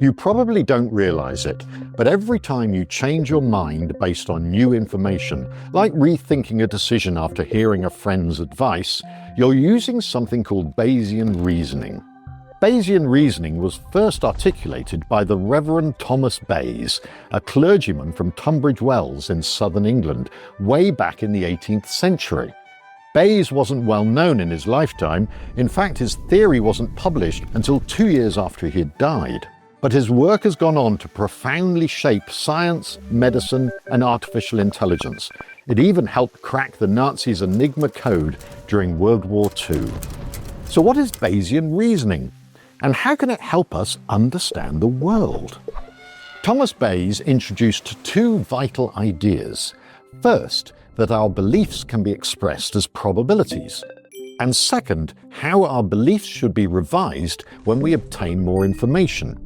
You probably don't realize it, but every time you change your mind based on new information, like rethinking a decision after hearing a friend's advice, you're using something called Bayesian reasoning. Bayesian reasoning was first articulated by the Reverend Thomas Bayes, a clergyman from Tunbridge Wells in southern England, way back in the 18th century. Bayes wasn't well known in his lifetime. In fact, his theory wasn't published until 2 years after he had died. But his work has gone on to profoundly shape science, medicine, and artificial intelligence. It even helped crack the Nazis' Enigma code during World War II. So what is Bayesian reasoning? And how can it help us understand the world? Thomas Bayes introduced two vital ideas. First, that our beliefs can be expressed as probabilities. And second, how our beliefs should be revised when we obtain more information.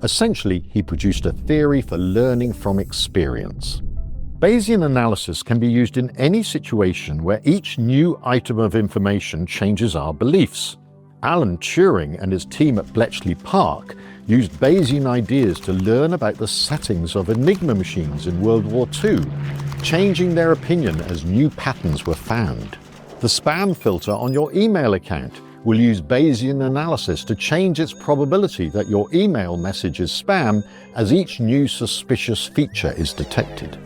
Essentially, he produced a theory for learning from experience. Bayesian analysis can be used in any situation where each new item of information changes our beliefs. Alan Turing and his team at Bletchley Park used Bayesian ideas to learn about the settings of Enigma machines in World War II, changing their opinion as new patterns were found. The spam filter on your email account will use Bayesian analysis to change its probability that your email message is spam as each new suspicious feature is detected.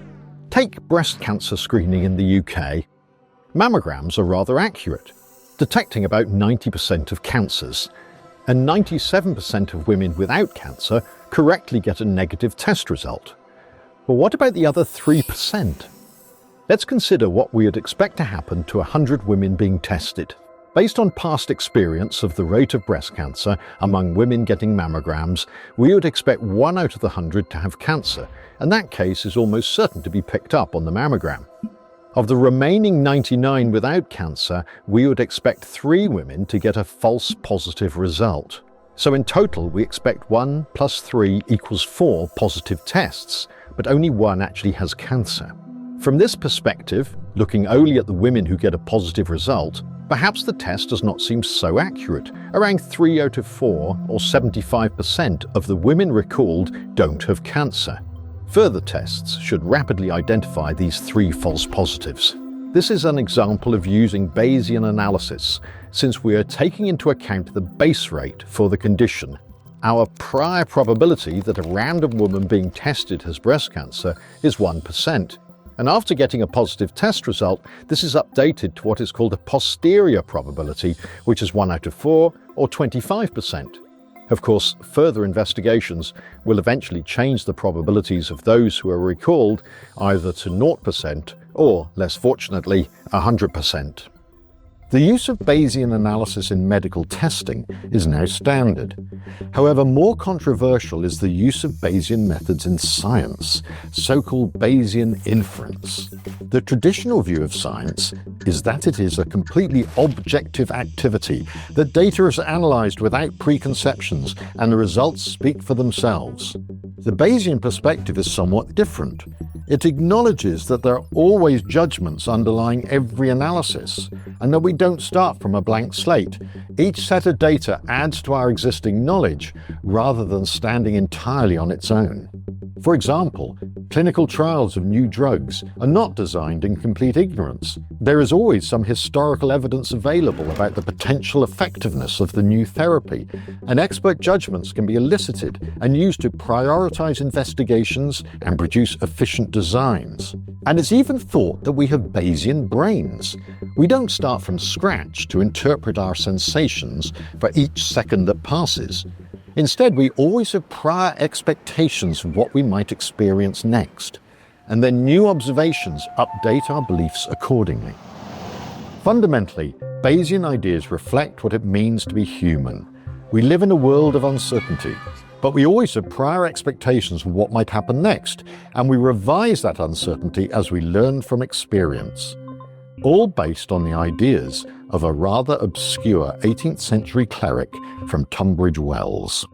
Take breast cancer screening in the UK. Mammograms are rather accurate, detecting about 90% of cancers, and 97% of women without cancer correctly get a negative test result. But what about the other 3%? Let's consider what we would expect to happen to 100 women being tested. Based on past experience of the rate of breast cancer among women getting mammograms, we would expect 1 out of the 100 to have cancer, and that case is almost certain to be picked up on the mammogram. Of the remaining 99 without cancer, we would expect 3 women to get a false positive result. So in total, we expect 1 plus 3 equals 4 positive tests, but only 1 actually has cancer. From this perspective, looking only at the women who get a positive result, perhaps the test does not seem so accurate. Around 3 out of 4, or 75% of the women recalled don't have cancer. Further tests should rapidly identify these 3 false positives. This is an example of using Bayesian analysis, since we are taking into account the base rate for the condition. Our prior probability that a random woman being tested has breast cancer is 1%. And after getting a positive test result, this is updated to what is called a posterior probability, which is 1 out of 4, or 25%. Of course, further investigations will eventually change the probabilities of those who are recalled either to 0% or, less fortunately, 100%. The use of Bayesian analysis in medical testing is now standard. However, more controversial is the use of Bayesian methods in science, so-called Bayesian inference. The traditional view of science is that it is a completely objective activity, that data is analyzed without preconceptions and the results speak for themselves. The Bayesian perspective is somewhat different. It acknowledges that there are always judgments underlying every analysis, and that we don't start from a blank slate. Each set of data adds to our existing knowledge, rather than standing entirely on its own. For example, clinical trials of new drugs are not designed in complete ignorance. There is always some historical evidence available about the potential effectiveness of the new therapy, and expert judgments can be elicited and used to prioritize investigations and produce efficient designs. And it's even thought that we have Bayesian brains. We don't start from scratch to interpret our sensations for each second that passes. Instead, we always have prior expectations of what we might experience next, and then new observations update our beliefs accordingly. Fundamentally, Bayesian ideas reflect what it means to be human. We live in a world of uncertainty, but we always have prior expectations of what might happen next, and we revise that uncertainty as we learn from experience. All based on the ideas of a rather obscure 18th century cleric from Tunbridge Wells.